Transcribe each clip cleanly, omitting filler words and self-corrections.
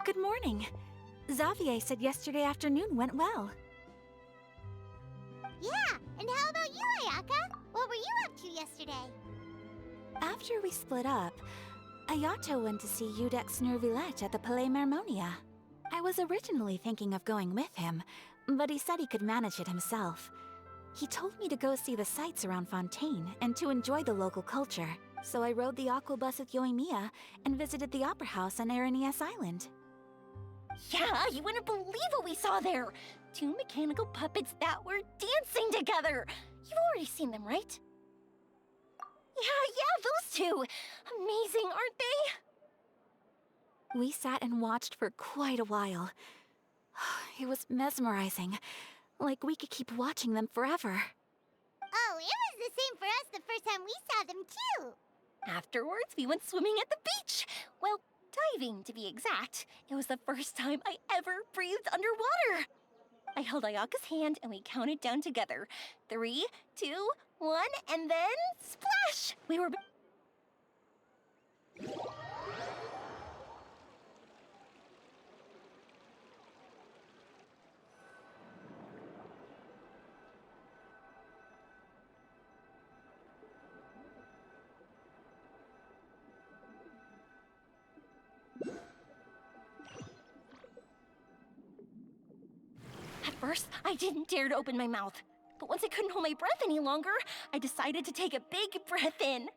Good morning. Xavier said yesterday afternoon went well. Yeah, and how about you, Ayaka? What were you up to yesterday? After we split up, Ayato went to see Udex Nervillette at the Palais Mermonia. I was originally thinking of going with him, but he said he could manage it himself. He told me to go see the sights around Fontaine and to enjoy the local culture, so I rode the aquabus with Yoimiya and visited the Opera House on Aranias Island. Yeah, you wouldn't believe what we saw there! 2 mechanical puppets that were dancing together! You've already seen them, right? Yeah, those two! Amazing, aren't they? We sat and watched for quite a while. It was mesmerizing, like we could keep watching them forever. Oh, it was the same for us the first time we saw them, too! Afterwards, we went swimming at the beach! Well, diving, to be exact. It was the first time I ever breathed underwater! I held Ayaka's hand and we counted down together. 3, 2, 1, and then splash! We were... At first, I didn't dare to open my mouth. But once I couldn't hold my breath any longer, I decided to take a big breath in.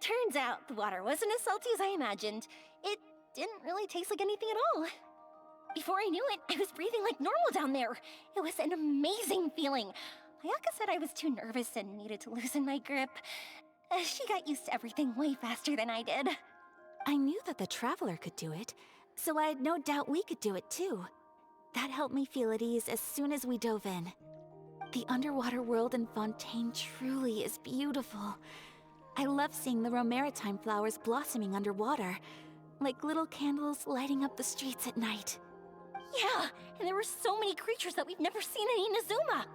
Turns out the water wasn't as salty as I imagined. It didn't really taste like anything at all. Before I knew it, I was breathing like normal down there. It was an amazing feeling. Ayaka said I was too nervous and needed to loosen my grip. She got used to everything way faster than I did. I knew that the Traveler could do it, so I had no doubt we could do it too. That helped me feel at ease as soon as we dove in. The underwater world in Fontaine truly is beautiful. I love seeing the Romaritime flowers blossoming underwater, like little candles lighting up the streets at night. Yeah, and there were so many creatures that we've never seen in Inazuma.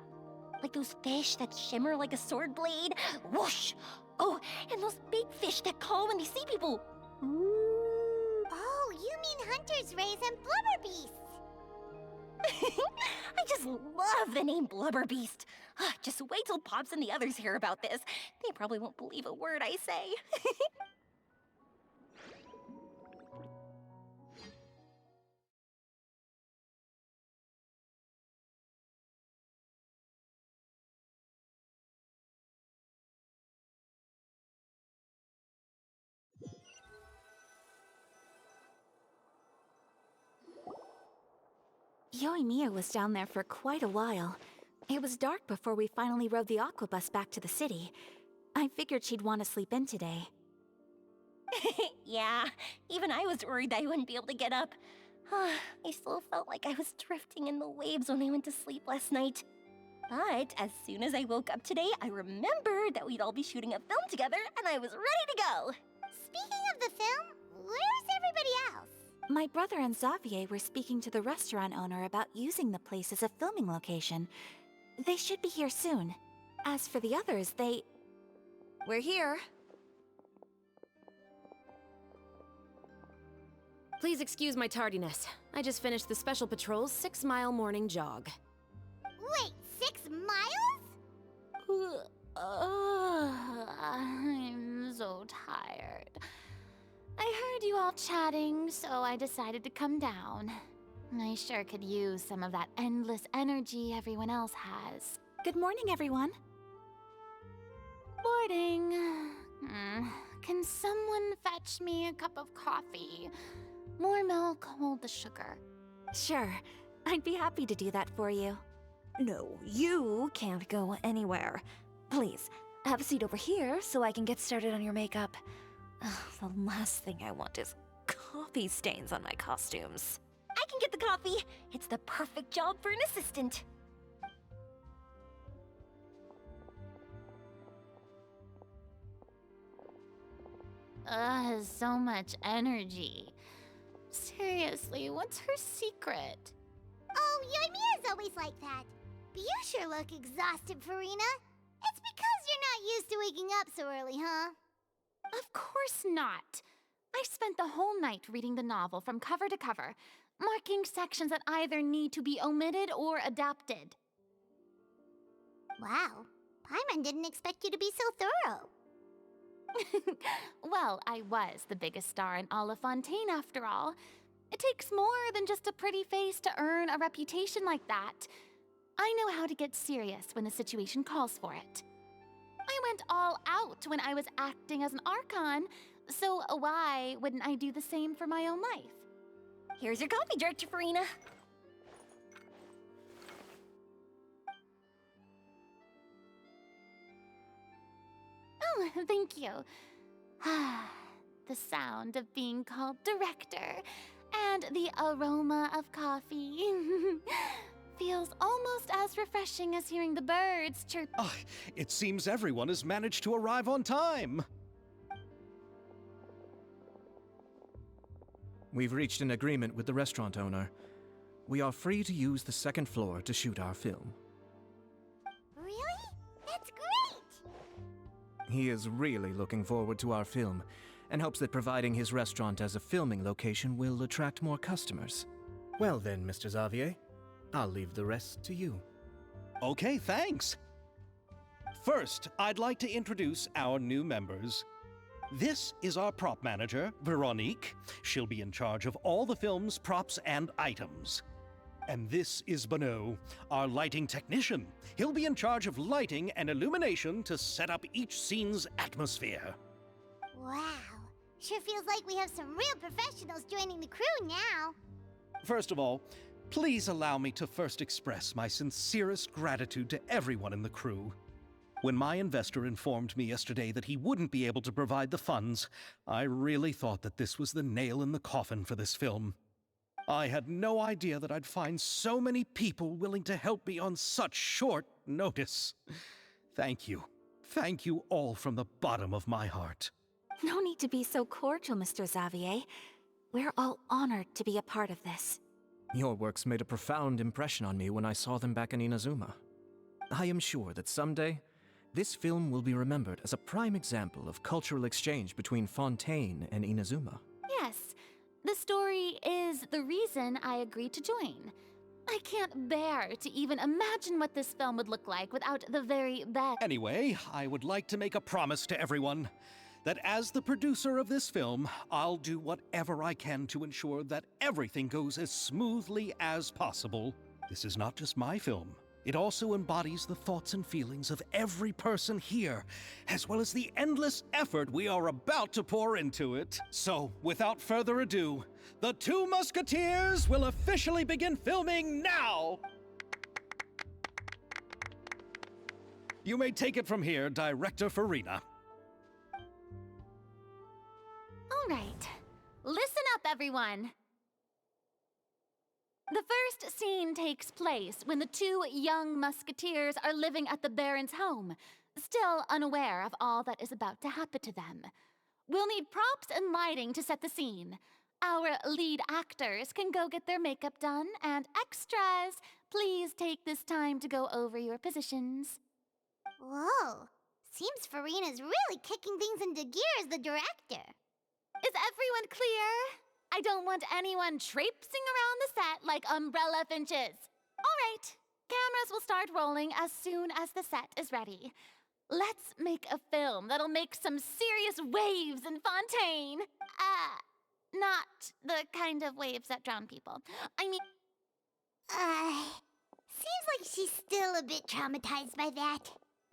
Like those fish that shimmer like a sword blade. Whoosh! Oh, and those big fish that call when they see people. Oh, you mean Hunter's Rays and Blubber Beasts! I just love the name Blubber Beast. Just wait till Pops and the others hear about this. They probably won't believe a word I say. Yoimiya was down there for quite a while. It was dark before we finally rode the aquabus back to the city. I figured she'd want to sleep in today. Yeah, even I was worried that I wouldn't be able to get up. I still felt like I was drifting in the waves when I went to sleep last night. But as soon as I woke up today, I remembered that we'd all be shooting a film together and I was ready to go. Speaking of the film, where's everybody else? My brother and Xavier were speaking to the restaurant owner about using the place as a filming location. They should be here soon. As for the others, We're here. Please excuse my tardiness. I just finished the Special Patrol's 6-mile morning jog. Wait, 6 miles? I'm so tired. I heard you all chatting, so I decided to come down. I sure could use some of that endless energy everyone else has. Good morning, everyone. Morning. Can someone fetch me a cup of coffee? More milk, hold the sugar. Sure, I'd be happy to do that for you. No, you can't go anywhere. Please, have a seat over here so I can get started on your makeup. The last thing I want is coffee stains on my costumes. I can get the coffee. It's the perfect job for an assistant. So much energy. Seriously, what's her secret? Oh, Yoimiya's always like that. But you sure look exhausted, Farina. It's because you're not used to waking up so early, huh? Of course not. I spent the whole night reading the novel from cover to cover, marking sections that either need to be omitted or adapted. Wow, Paimon didn't expect you to be so thorough. Well, I was the biggest star in all of Fontaine after all. It takes more than just a pretty face to earn a reputation like that. I know how to get serious when the situation calls for it. I went all out when I was acting as an Archon, so why wouldn't I do the same for my own life? Here's your coffee, Director Farina. Oh, thank you. The sound of being called director and the aroma of coffee feels almost as refreshing as hearing the birds chirp. Ah, it seems everyone has managed to arrive on time. We've reached an agreement with the restaurant owner. We are free to use the second floor to shoot our film. Really? That's great! He is really looking forward to our film and hopes that providing his restaurant as a filming location will attract more customers. Well then, Mr. Xavier, I'll leave the rest to you. Okay, thanks. First, I'd like to introduce our new members. This is our prop manager, Veronique. She'll be in charge of all the film's props and items. And this is Bonneau, our lighting technician. He'll be in charge of lighting and illumination to set up each scene's atmosphere. Wow, sure feels like we have some real professionals joining the crew now. First of all, please allow me to first express my sincerest gratitude to everyone in the crew. When my investor informed me yesterday that he wouldn't be able to provide the funds, I really thought that this was the nail in the coffin for this film. I had no idea that I'd find so many people willing to help me on such short notice. Thank you. Thank you all from the bottom of my heart. No need to be so cordial, Mr. Xavier. We're all honored to be a part of this. Your works made a profound impression on me when I saw them back in Inazuma. I am sure that someday, this film will be remembered as a prime example of cultural exchange between Fontaine and Inazuma. Yes, the story is the reason I agreed to join. I can't bear to even imagine what this film would look like without the very best. Anyway, I would like to make a promise to everyone that as the producer of this film, I'll do whatever I can to ensure that everything goes as smoothly as possible. This is not just my film. It also embodies the thoughts and feelings of every person here, as well as the endless effort we are about to pour into it. So, without further ado, the Two Musketeers will officially begin filming now! You may take it from here, Director Farina. All right, listen up, everyone. The first scene takes place when the two young musketeers are living at the Baron's home, still unaware of all that is about to happen to them. We'll need props and lighting to set the scene. Our lead actors can go get their makeup done, and extras, please take this time to go over your positions. Whoa, seems Farina's really kicking things into gear as the director. Is everyone clear? I don't want anyone traipsing around the set like umbrella finches. All right, cameras will start rolling as soon as the set is ready. Let's make a film that'll make some serious waves in Fontaine. Not the kind of waves that drown people. I mean... Seems like she's still a bit traumatized by that.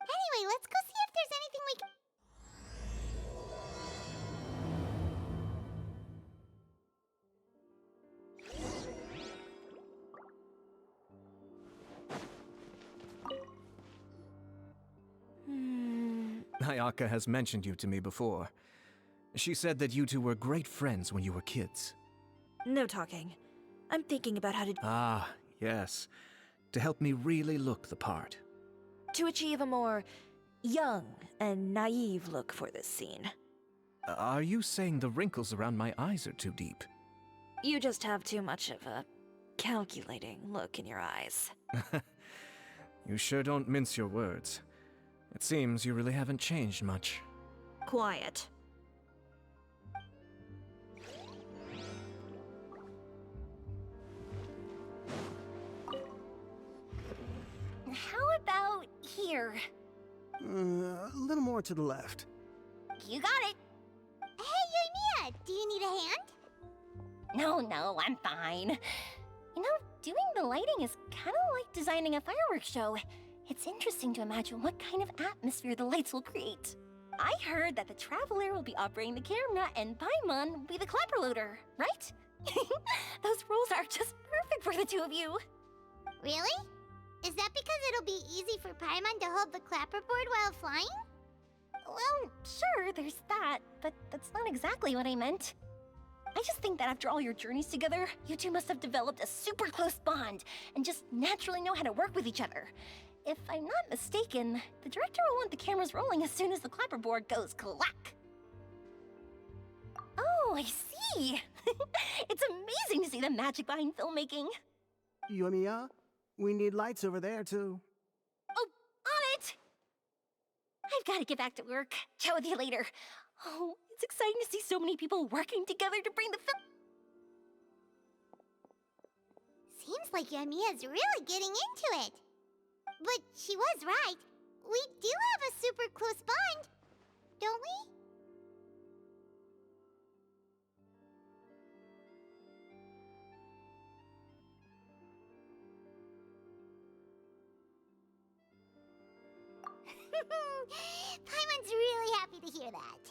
Anyway, let's go see if there's anything we can... Ayaka has mentioned you to me before. She said that you two were great friends when you were kids. No talking. I'm thinking about how to... Ah, yes. To help me really look the part. to achieve a more young and naive look for this scene. Are you saying the wrinkles around my eyes are too deep? You just have too much of a calculating look in your eyes. You sure don't mince your words. It seems you really haven't changed much. Quiet. more to the left. You got it. Hey, Yoimiya, do you need a hand? No, I'm fine. You know, doing the lighting is kind of like designing a fireworks show. It's interesting to imagine what kind of atmosphere the lights will create. I heard that the Traveler will be operating the camera and Paimon will be the clapper loader, right? Those roles are just perfect for the two of you. Really? Is that because it'll be easy for Paimon to hold the clapperboard while flying? Well, sure, there's that, but that's not exactly what I meant. I just think that after all your journeys together, you two must have developed a super close bond and just naturally know how to work with each other. If I'm not mistaken, the director will want the cameras rolling as soon as the clapperboard goes clack. Oh, I see. It's amazing to see the magic behind filmmaking. Yoimiya, we need lights over there, too. Oh, on it! I've got to get back to work. Chat with you later. Oh, it's exciting to see so many people working together to bring the film. Seems like Yoimiya's really getting into it. But she was right. We do have a super close bond, don't we? Paimon's really happy to hear that.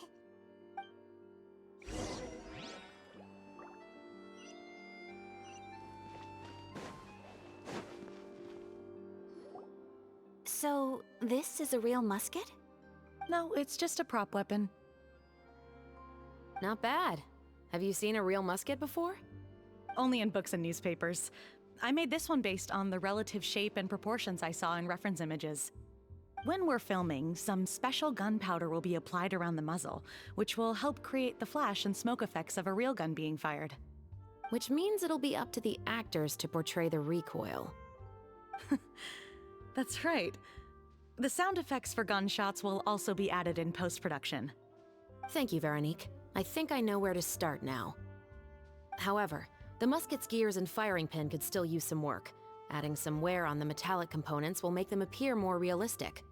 So, this is a real musket? No, it's just a prop weapon. Not bad. Have you seen a real musket before? Only in books and newspapers. I made this one based on the relative shape and proportions I saw in reference images. When we're filming, some special gunpowder will be applied around the muzzle, which will help create the flash and smoke effects of a real gun being fired. Which means it'll be up to the actors to portray the recoil. That's right. The sound effects for gunshots will also be added in post-production. Thank you, Veronique. I think I know where to start now. However, the musket's gears and firing pin could still use some work. Adding some wear on the metallic components will make them appear more realistic.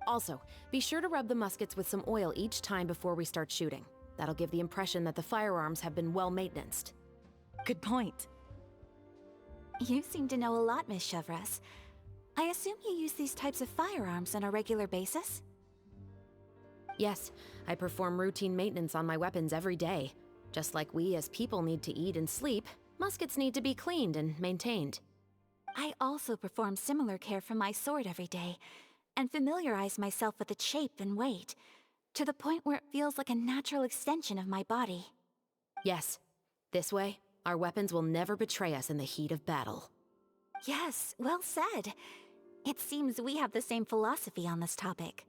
Also, be sure to rub the muskets with some oil each time before we start shooting. That'll give the impression that the firearms have been well maintained. Good point. You seem to know a lot, Miss Chevres. I assume you use these types of firearms on a regular basis? Yes, I perform routine maintenance on my weapons every day. Just like we as people need to eat and sleep, muskets need to be cleaned and maintained. I also perform similar care for my sword every day, and familiarize myself with its shape and weight, to the point where it feels like a natural extension of my body. Yes, this way, our weapons will never betray us in the heat of battle. Yes, well said. It seems we have the same philosophy on this topic.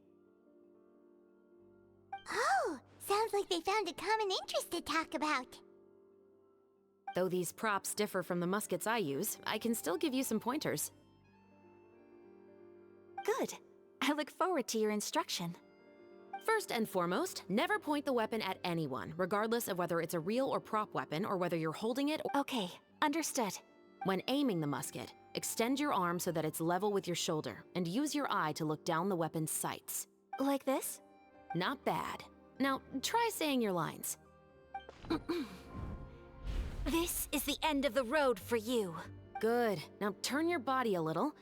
Oh, sounds like they found a common interest to talk about. Though these props differ from the muskets I use, I can still give you some pointers. Good. I look forward to your instruction. First and foremost, never point the weapon at anyone, regardless of whether it's a real or prop weapon or whether you're holding it or— Okay, understood. When aiming the musket, extend your arm so that it's level with your shoulder, and use your eye to look down the weapon's sights. Like this? Not bad. Now, try saying your lines. This is the end of the road for you. Good. Now turn your body a little.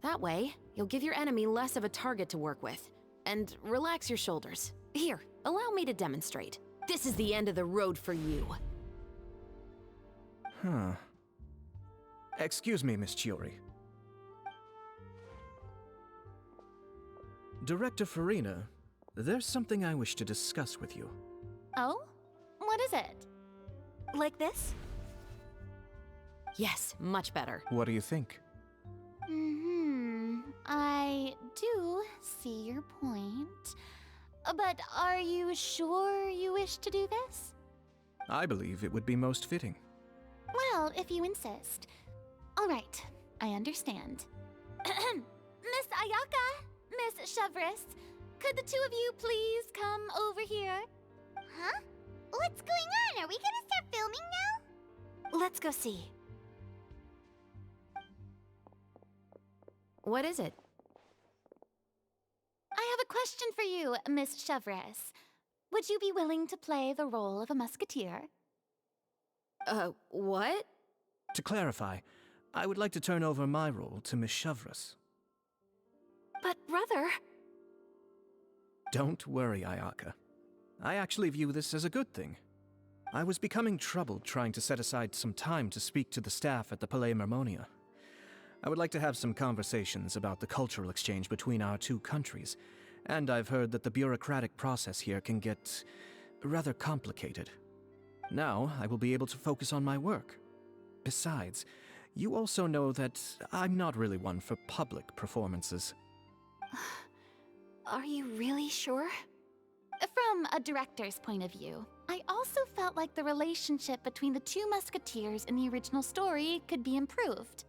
That way, you'll give your enemy less of a target to work with. And relax your shoulders. Here, allow me to demonstrate. This is the end of the road for you. Huh. Excuse me, Miss Chiori. Director Farina, there's something I wish to discuss with you. Oh? What is it? Like this? Yes, much better. What do you think? I do see your point. But are you sure you wish to do this? I believe it would be most fitting. Well, if you insist. All right, I understand. Miss Ayaka, Miss Chevres, could the two of you please come over here? Huh? What's going on? Are we gonna start filming now? Let's go see. What is it? I have a Question for you, Miss Chevres. Would you be willing to play the role of a musketeer? What? To clarify, I would like to turn over my role to Miss Chevres. But, brother... Don't worry, Ayaka. I actually view this as a good thing. I was becoming troubled trying to set aside some time to speak to the staff at the Palais Mermonia. I would like to have some conversations about the cultural exchange between our two countries, and I've heard that the bureaucratic process here can get rather complicated. Now, I will be able to focus on my work. Besides, you also know that I'm not really one for public performances. Are you really sure? From a director's point of view, I also felt like the relationship between the two musketeers in the original story could be improved.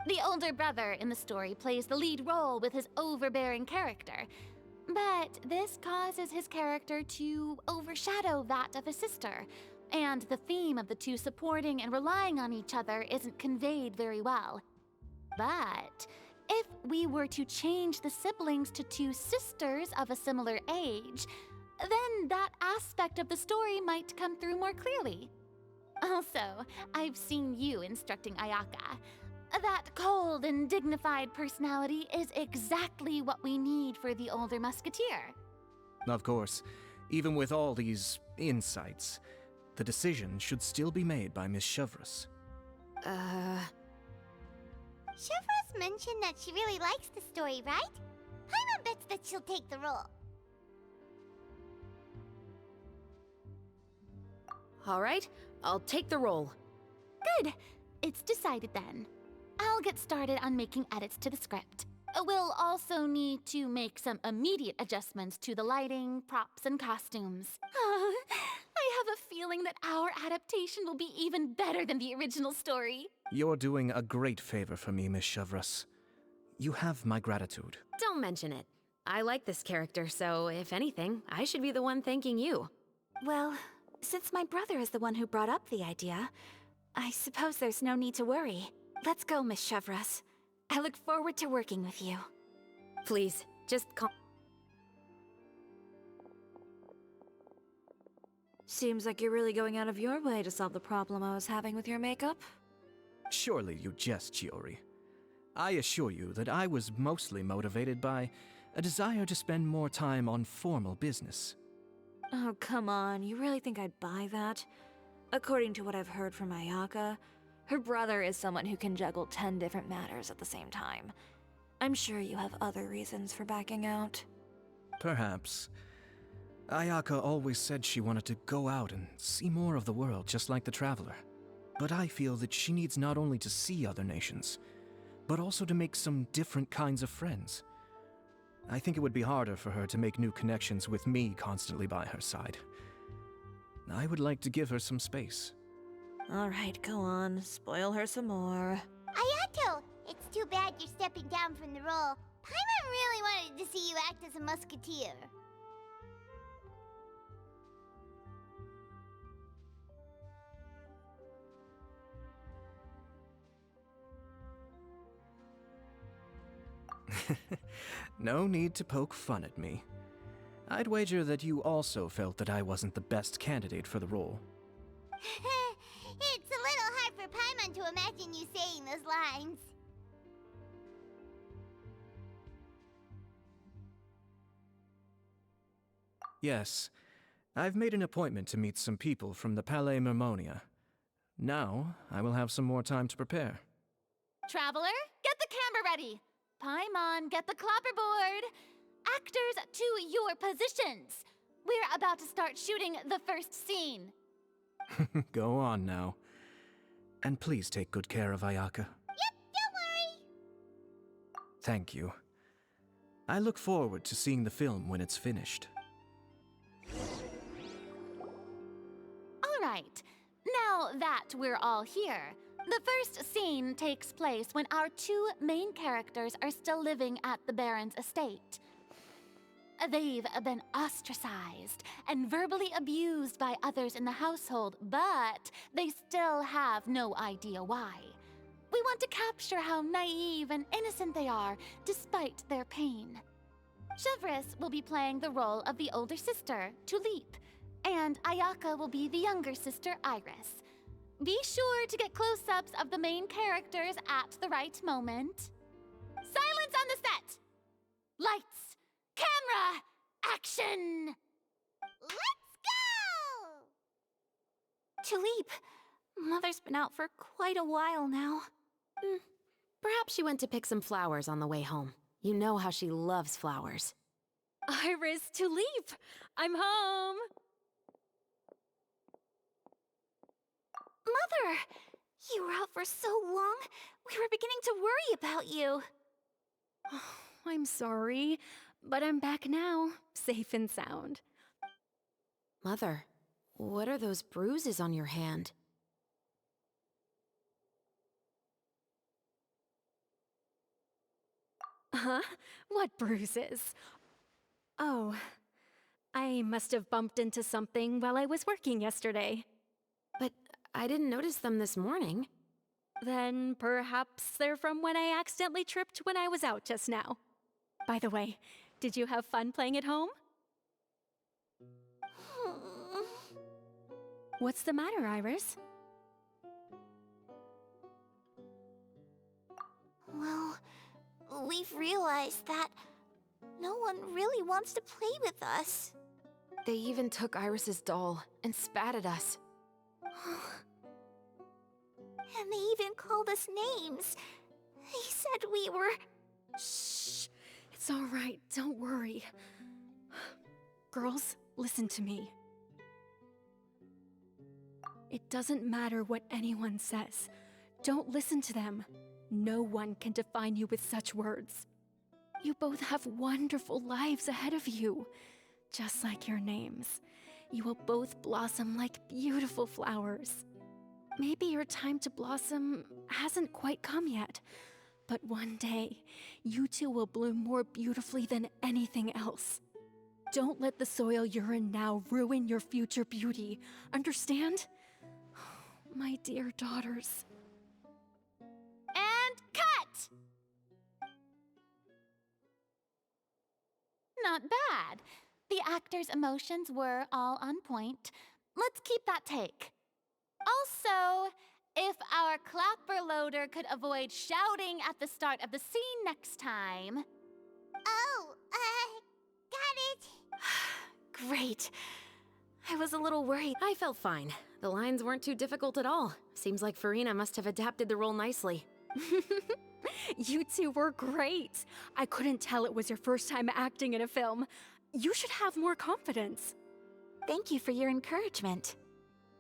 The older brother in the story plays the lead role with his overbearing character, but this causes his character to overshadow that of his sister, and the theme of the two supporting and relying on each other isn't conveyed very well. But if we were to change the siblings to two sisters of a similar age, then that aspect of the story might come through more clearly. Also, I've seen you instructing Ayaka. That cold and dignified personality is exactly what we need for the older musketeer. Of course, even with all these insights, the decision should still be made by Miss Chevres. Chevres mentioned that she really likes the story, right? Paimon bets that she'll take the role. All right, I'll take the role. Good. It's decided then. I'll get started on making edits to the script. We'll also need to make some immediate adjustments to the lighting, props, and costumes. I have a feeling that our adaptation will be even better than the original story. You're doing a great favor for me, Miss Chevres. You have my gratitude. Don't mention it. I like this character, so if anything, I should be the one thanking you. Well, since my brother is the one who brought up the idea, I suppose there's no need to worry. Let's go, Miss Chevres. I look forward to working with you. Please, just call. Seems like you're really going out of your way to solve the problem I was having with your makeup. Surely you jest, Chiori. I assure you that I was mostly motivated by a desire to spend more time on formal business. Oh, come on. You really think I'd buy that? According to what I've heard from Ayaka, her brother is someone who can juggle 10 different matters at the same time. I'm sure you have other reasons for backing out. Perhaps. Ayaka always said she wanted to go out and see more of the world, just like the Traveler. But I feel that she needs not only to see other nations, but also to make some different kinds of friends. I think it would be harder for her to make new connections with me constantly by her side. I would like to give her some space. All right, go on. Spoil her some more. Ayato, it's too bad you're stepping down from the role. Paimon really wanted to see you act as a musketeer. No need to poke fun at me. I'd wager that you also felt that I wasn't the best candidate for the role. It's a little hard for Paimon to imagine you saying those lines. Yes, I've made an appointment to meet some people from the Palais Mermonia. Now, I will have some more time to prepare. Traveler, get the camera ready. Paimon, get the clapperboard. Actors, to your positions. We're about to start shooting the first scene. Go on now. And please take good care of Ayaka. Yep, don't worry. Thank you. I look forward to seeing the film when it's finished. All right, now that we're all here, the first scene takes place when our two main characters are still living at the Baron's estate. They've been ostracized and verbally abused by others in the household, but they still have no idea why. We want to capture how naive and innocent they are, despite their pain. Chevris will be playing the role of the older sister, Tulip, and Ayaka will be the younger sister, Iris. Be sure to get close-ups of the main characters at the right moment. Silence on the set! Lights, camera, action! Let's go! Tulip, Mother's been out for quite a while now. Perhaps she went to pick some flowers on the way home. You know how she loves flowers. Iris, Tulip! I'm home! Mother! You were out for so long, we were beginning to worry about you. I'm sorry, but I'm back now, safe and sound. Mother, what are those bruises on your hand? Huh? What bruises? Oh, I must have bumped into something while I was working yesterday. But I didn't notice them this morning. Then perhaps they're from when I accidentally tripped when I was out just now. By the way, did you have fun playing at home? What's the matter, Iris? Well, we've realized that no one really wants to play with us. They even took Iris's doll and spat at us. And they even called us names. They said we were... Shh. It's all right. Don't worry. Girls, listen to me. It doesn't matter what anyone says. Don't listen to them. No one can define you with such words. You both have wonderful lives ahead of you. Just like your names. You will both blossom like beautiful flowers. Maybe your time to blossom hasn't quite come yet, but one day, you two will bloom more beautifully than anything else. Don't let the soil you're in now ruin your future beauty. Understand? My dear daughters. And cut! Not bad. The actors' emotions were all on point. Let's keep that take. Also, if our clapper loader could avoid shouting at the start of the scene next time. Oh, got it. Great. I was a little worried. I felt fine. The lines weren't too difficult at all. Seems like Farina must have adapted the role nicely. You two were great. I couldn't tell it was your first time acting in a film. You should have more confidence. Thank you for your encouragement.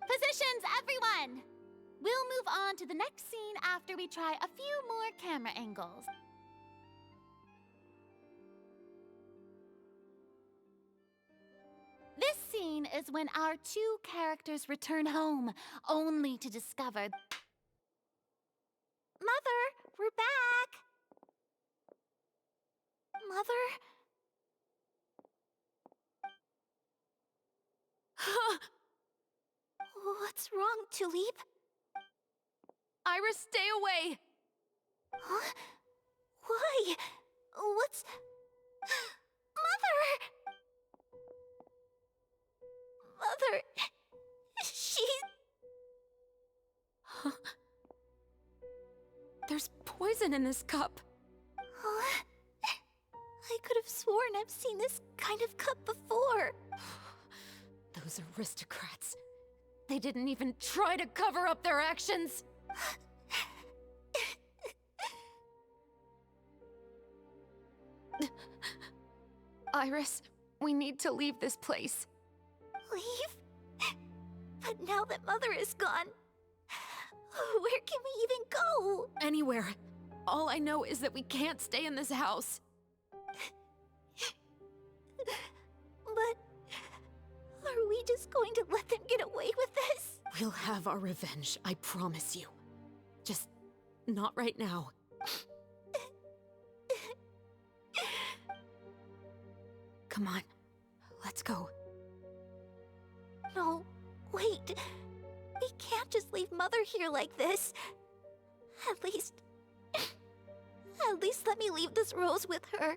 Positions, everyone! We'll move on to the next scene after we try a few more camera angles. This scene is when our two characters return home, only to discover... Mother, we're back! Mother? What's wrong, Tulip? Iris, stay away! Huh? Why? What's... Mother! Mother... She's... There's poison in this cup. Huh? I could have sworn I've seen this kind of cup before. Those aristocrats. They didn't even try to cover up their actions. Iris, we need to leave this place. Leave? But now that Mother is gone, where can we even go? Anywhere. All I know is that we can't stay in this house. But are we just going to let them get away with this? We'll have our revenge, I promise you. Just not right now. Come on, let's go. No, wait. We can't just leave Mother here like this. At least let me leave this rose with her.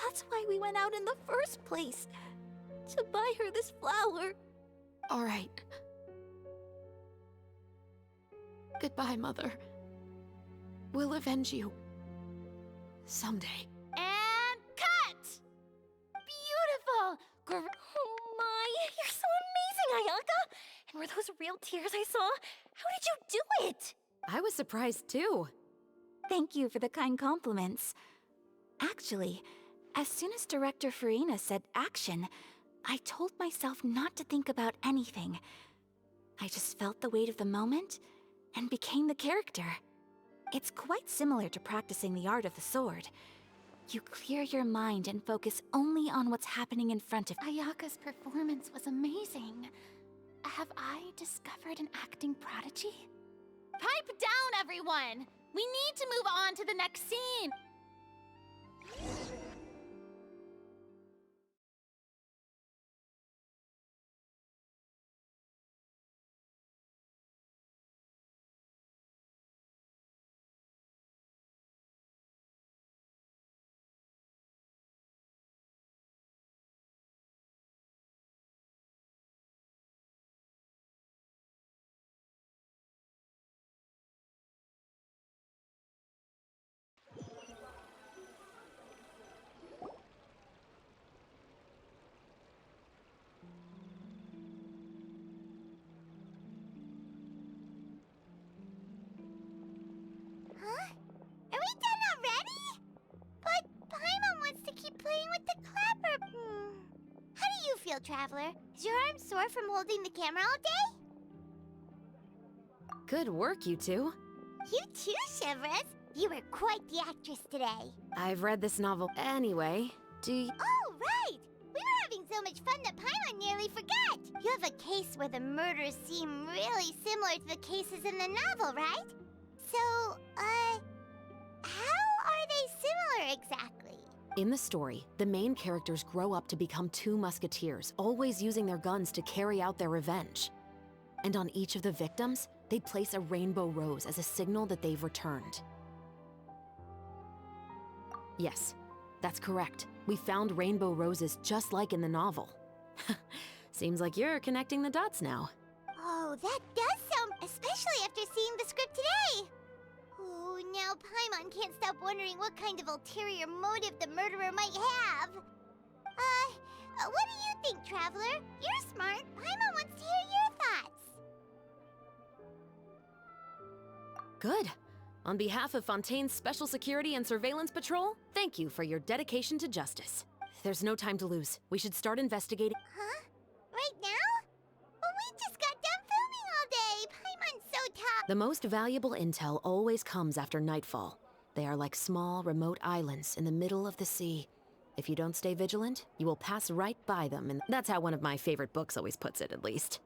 That's why we went out in the first place. To buy her this flower. All right. Goodbye, Mother. We'll avenge you. Someday. And cut! Beautiful! Oh my, you're so amazing, Ayaka! And were those real tears I saw? How did you do it? I was surprised too. Thank you for the kind compliments. Actually, as soon as Director Farina said action, I told myself not to think about anything. I just felt the weight of the moment and became the character. It's quite similar to practicing the art of the sword. You clear your mind and focus only on what's happening in front of you. Ayaka's performance was amazing. Have I discovered an acting prodigy? Pipe down, everyone! We need to move on to the next scene! Huh? Are we done already? But Paimon wants to keep playing with the clapper. How do you feel, Traveler? Is your arm sore from holding the camera all day? Good work, you two. You too, Shivers. You were quite the actress today. I've read this novel anyway. Do you... Oh, right! We were having so much fun that Paimon nearly forgot. You have a case where the murders seem really similar to the cases in the novel, right? So, how are they similar exactly? In the story, the main characters grow up to become two musketeers, always using their guns to carry out their revenge. And on each of the victims, they place a rainbow rose as a signal that they've returned. Yes, that's correct. We found rainbow roses just like in the novel. Seems like you're connecting the dots now. Oh, that does sound... especially after seeing the script today! Oh, now Paimon can't stop wondering what kind of ulterior motive the murderer might have. What do you think, Traveler? You're smart. Paimon wants to hear your thoughts. Good. On behalf of Fontaine's Special Security and Surveillance Patrol, thank you for your dedication to justice. There's no time to lose. We should start investigating. Huh? Right now? Well, we just got done filming all day. Paimon's so tired. The most valuable intel always comes after nightfall. They are like small, remote islands in the middle of the sea. If you don't stay vigilant, you will pass right by them, and that's how one of my favorite books always puts it, at least.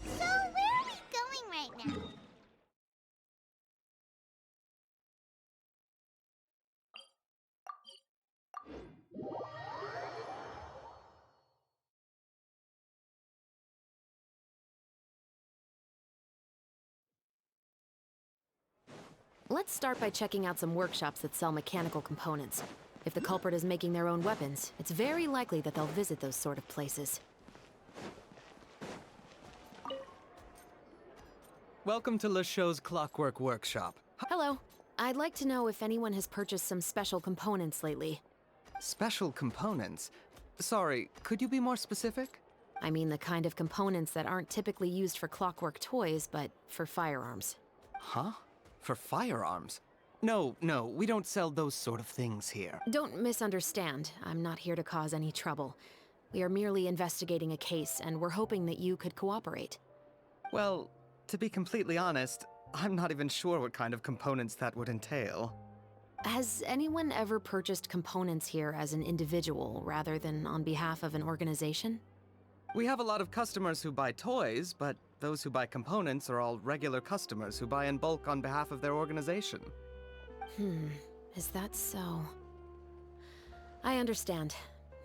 So, where are we going right now? Let's start by checking out some workshops that sell mechanical components. If the culprit is making their own weapons, it's very likely that they'll visit those sort of places. Welcome to LeChaux's Clockwork Workshop. Hello. I'd like to know if anyone has purchased some special components lately. Special components? Sorry, could you be more specific? I mean the kind of components that aren't typically used for clockwork toys, but for firearms. Huh? For firearms? No, we don't sell those sort of things here. Don't misunderstand. I'm not here to cause any trouble. We are merely investigating a case, and we're hoping that you could cooperate. Well, to be completely honest, I'm not even sure what kind of components that would entail. Has anyone ever purchased components here as an individual rather than on behalf of an organization? We have a lot of customers who buy toys, but those who buy components are all regular customers who buy in bulk on behalf of their organization. Is that so? I understand.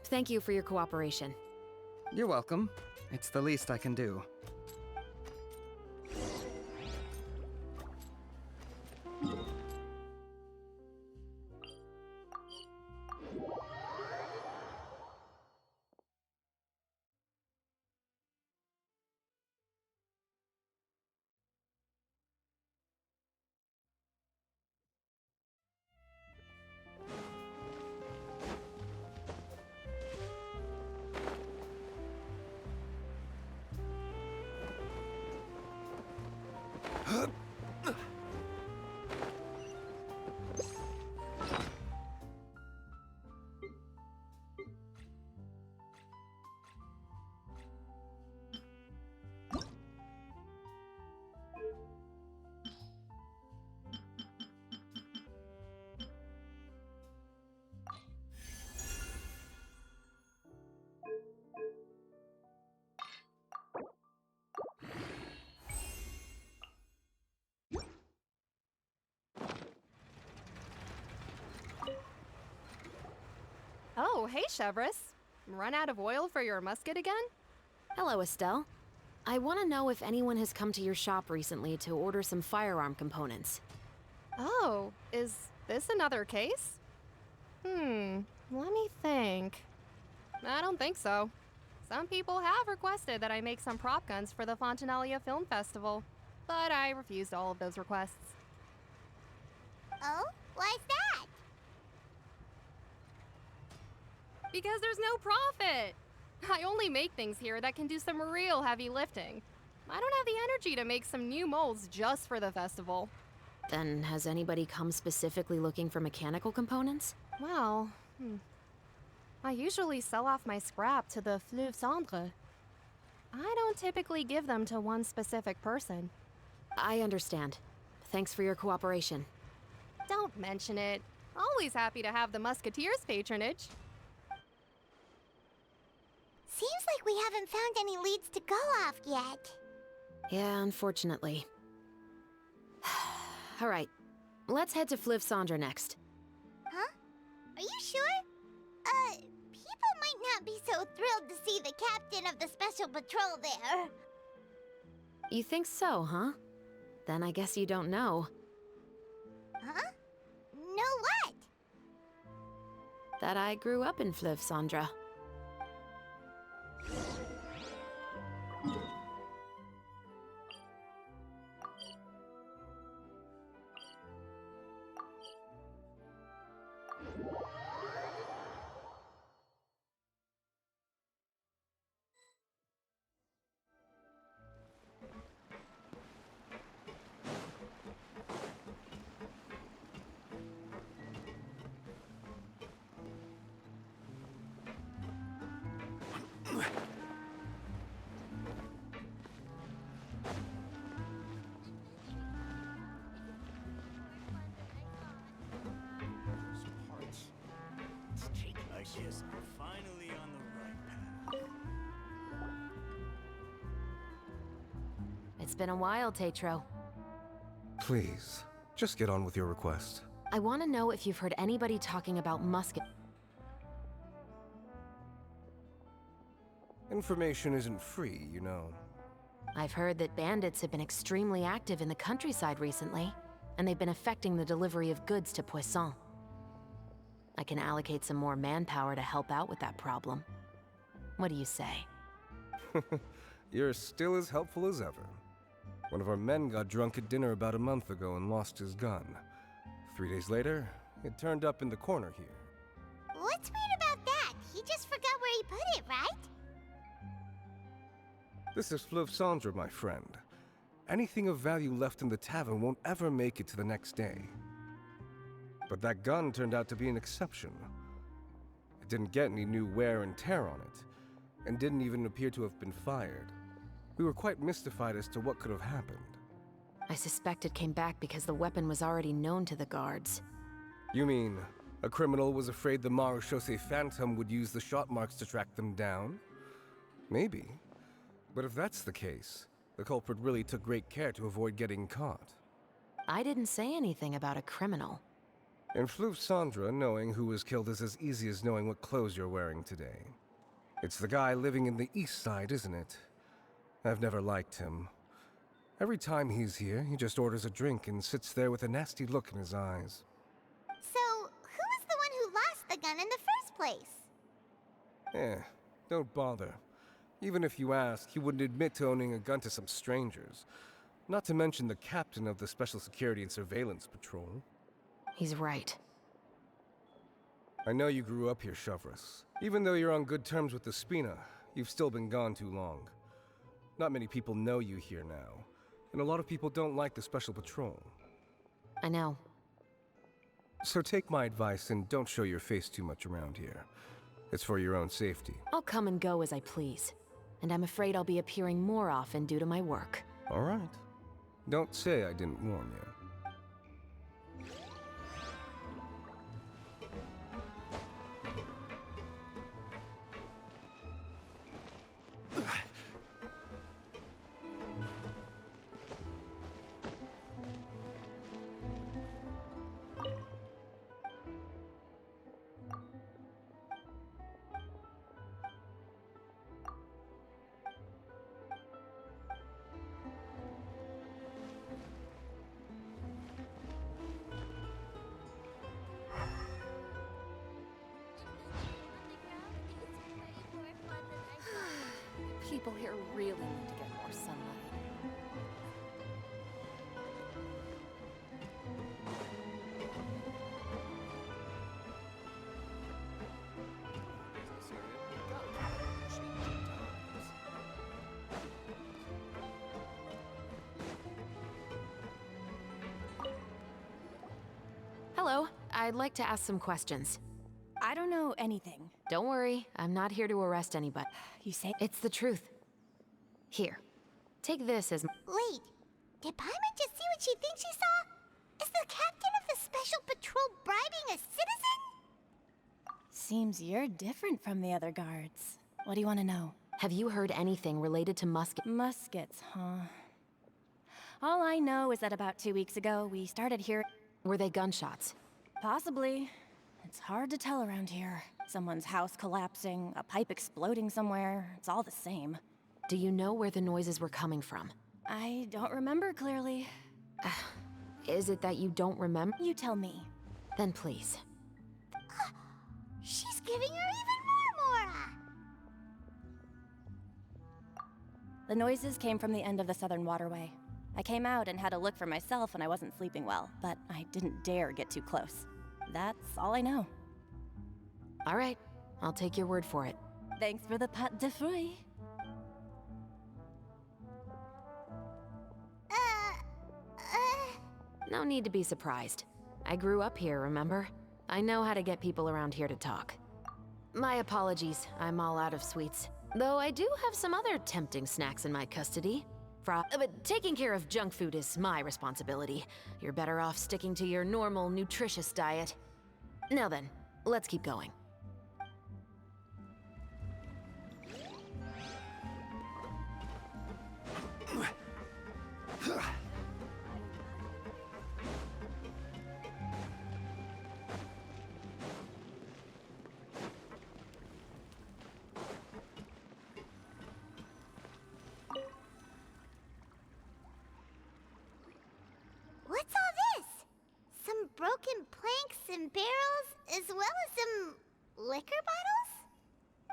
Thank you for your cooperation. You're welcome. It's the least I can do. Oh, hey, Chevrolet. Run out of oil for your musket again? Hello, Estelle. I want to know if anyone has come to your shop recently to order some firearm components. Oh, is this another case? Let me think. I don't think so. Some people have requested that I make some prop guns for the Fontanalia Film Festival, but I refused all of those requests. Oh? Why's that? Because there's no profit! I only make things here that can do some real heavy lifting. I don't have the energy to make some new molds just for the festival. Then has anybody come specifically looking for mechanical components? Well, I usually sell off my scrap to the Fleuve Cendre. I don't typically give them to one specific person. I understand. Thanks for your cooperation. Don't mention it. Always happy to have the Musketeers' patronage. Seems like we haven't found any leads to go off yet. Yeah, unfortunately. All right, let's head to Fleuve Cendre next. Huh? Are you sure? People might not be so thrilled to see the captain of the special patrol there. You think so, huh? Then I guess you don't know. Huh? Know what? That I grew up in Fleuve Cendre. I guess I'm finally on the right path. It's been a while, Tetro. Please, just get on with your request. I want to know if you've heard anybody talking about Musket. Information isn't free, you know. I've heard that bandits have been extremely active in the countryside recently, and they've been affecting the delivery of goods to Poisson. I can allocate some more manpower to help out with that problem. What do you say? You're still as helpful as ever. One of our men got drunk at dinner about a month ago and lost his gun. 3 days later, it turned up in the corner here. What's weird about that? He just forgot where he put it, right? This is Fleuve Cendre, my friend. Anything of value left in the tavern won't ever make it to the next day. But that gun turned out to be an exception. It didn't get any new wear and tear on it, and didn't even appear to have been fired. We were quite mystified as to what could have happened. I suspect it came back because the weapon was already known to the guards. You mean, a criminal was afraid the Marechaussee Phantom would use the shot marks to track them down? Maybe. But if that's the case, the culprit really took great care to avoid getting caught. I didn't say anything about a criminal. In Fleuve Cendre, knowing who was killed is as easy as knowing what clothes you're wearing today. It's the guy living in the east side, isn't it? I've never liked him. Every time he's here, he just orders a drink and sits there with a nasty look in his eyes. So, who was the one who lost the gun in the first place? Don't bother. Even if you ask, he wouldn't admit to owning a gun to some strangers. Not to mention the captain of the Special Security and Surveillance Patrol. He's right. I know you grew up here, Chevrolet. Even though you're on good terms with the Spina, you've still been gone too long. Not many people know you here now, and a lot of people don't like the Special Patrol. I know. So take my advice and don't show your face too much around here. It's for your own safety. I'll come and go as I please. And I'm afraid I'll be appearing more often due to my work. All right. Don't say I didn't warn you. people here really need to get more sunlight. Hello, I'd like to ask some questions. I don't know anything. Don't worry, I'm not here to arrest anybody. You say It's the truth. Here, take this as Wait, did Paimon just see what she thinks she saw? Is the captain of the Special Patrol bribing a citizen? seems you're different from the other guards. What do you want to know? Have you heard anything related to Muskets, huh? All I know is that about 2 weeks ago, we started hearing... Were they gunshots? Possibly. It's hard to tell around here. Someone's house collapsing, a pipe exploding somewhere. It's all the same. Do you know where the noises were coming from? I don't remember clearly. Is it that you don't remember? You tell me. Then please. She's giving her even more Mora! The noises came from the end of the Southern Waterway. I came out and had a look for myself when I wasn't sleeping well, but I didn't dare get too close. That's all I know. All right, I'll take your word for it. Thanks for the pâte de fruits. No need to be surprised. I grew up here, remember? I know how to get people around here to talk. My apologies, I'm all out of sweets. Though I do have some other tempting snacks in my custody. But taking care of junk food is my responsibility. You're better off sticking to your normal, nutritious diet. Now then, let's keep going. What's all this? Some broken planks and barrels, as well as some liquor bottles?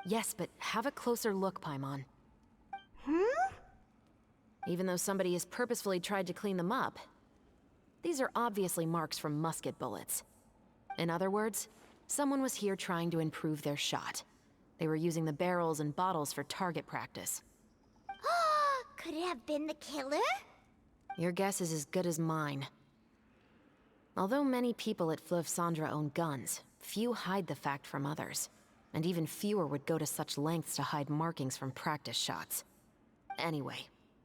Yes, but have a closer look, Paimon. Hmm? Even though somebody has purposefully tried to clean them up, these are obviously marks from musket bullets. In other words, someone was here trying to improve their shot. They were using the barrels and bottles for target practice. Could it have been the killer? Your guess is as good as mine. Although many people at Fleuve Cendres own guns, few hide the fact from others. And even fewer would go to such lengths to hide markings from practice shots. Anyway,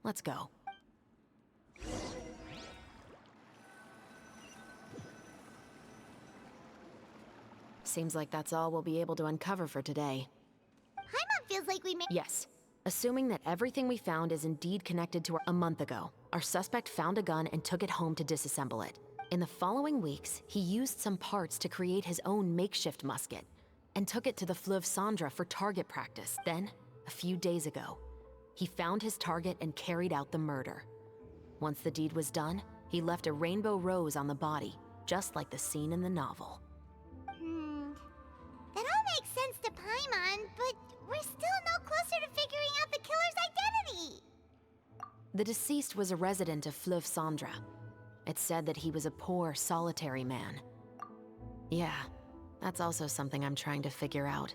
let's go. Seems like that's all we'll be able to uncover for today. Paimon feels like we made— Yes. Assuming that everything we found is indeed connected to a month ago, our suspect found a gun and took it home to disassemble it. In the following weeks, he used some parts to create his own makeshift musket and took it to the Fleuve Cendres for target practice. Then, a few days ago, he found his target and carried out the murder. Once the deed was done, he left a rainbow rose on the body, just like the scene in the novel. That all makes sense to Paimon, but we're still no closer to figuring out the killer's identity! The deceased was a resident of Fleuve Cendres. It's said that he was a poor, solitary man. Yeah, that's also something I'm trying to figure out.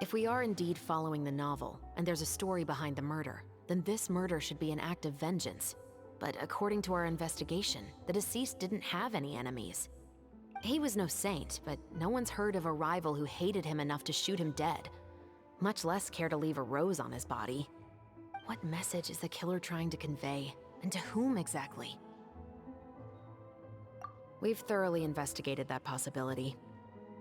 If we are indeed following the novel, and there's a story behind the murder, then this murder should be an act of vengeance. But according to our investigation, the deceased didn't have any enemies. He was no saint, but no one's heard of a rival who hated him enough to shoot him dead, much less care to leave a rose on his body. What message is the killer trying to convey, and to whom exactly? We've thoroughly investigated that possibility.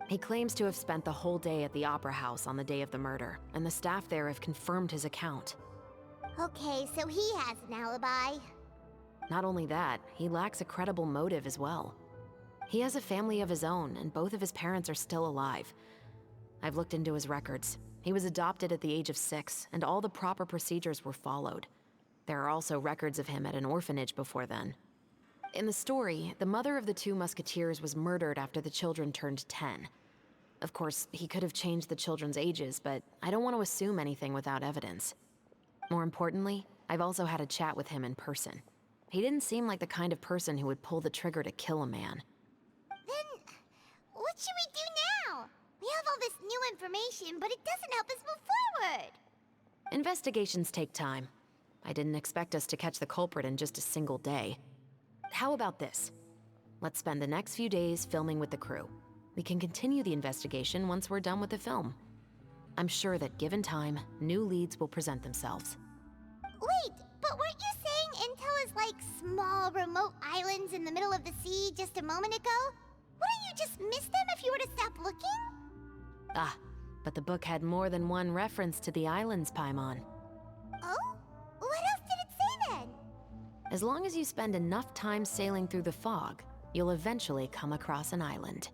He claims to have spent the whole day at the Opera House on the day of the murder, and the staff there have confirmed his account. Okay, so he has an alibi. Not only that, he lacks a credible motive as well. He has a family of his own, and both of his parents are still alive. I've looked into his records. He was adopted at the age of 6, and all the proper procedures were followed. There are also records of him at an orphanage before then. In the story, the mother of the 2 musketeers was murdered after the children turned 10. Of course, he could have changed the children's ages, but I don't want to assume anything without evidence. More importantly, I've also had a chat with him in person. He didn't seem like the kind of person who would pull the trigger to kill a man. Then, what should we do now? We have all this new information, but it doesn't help us move forward. Investigations take time. I didn't expect us to catch the culprit in just a single day. How about this? Let's spend the next few days filming with the crew. We can continue the investigation once we're done with the film. I'm sure that given time, new leads will present themselves. Wait, but weren't you saying Intel is like small, remote islands in the middle of the sea just a moment ago? Wouldn't you just miss them if you were to stop looking? Ah, but the book had more than one reference to the islands, Paimon. Oh? What else did it say then? As long as you spend enough time sailing through the fog, you'll eventually come across an island.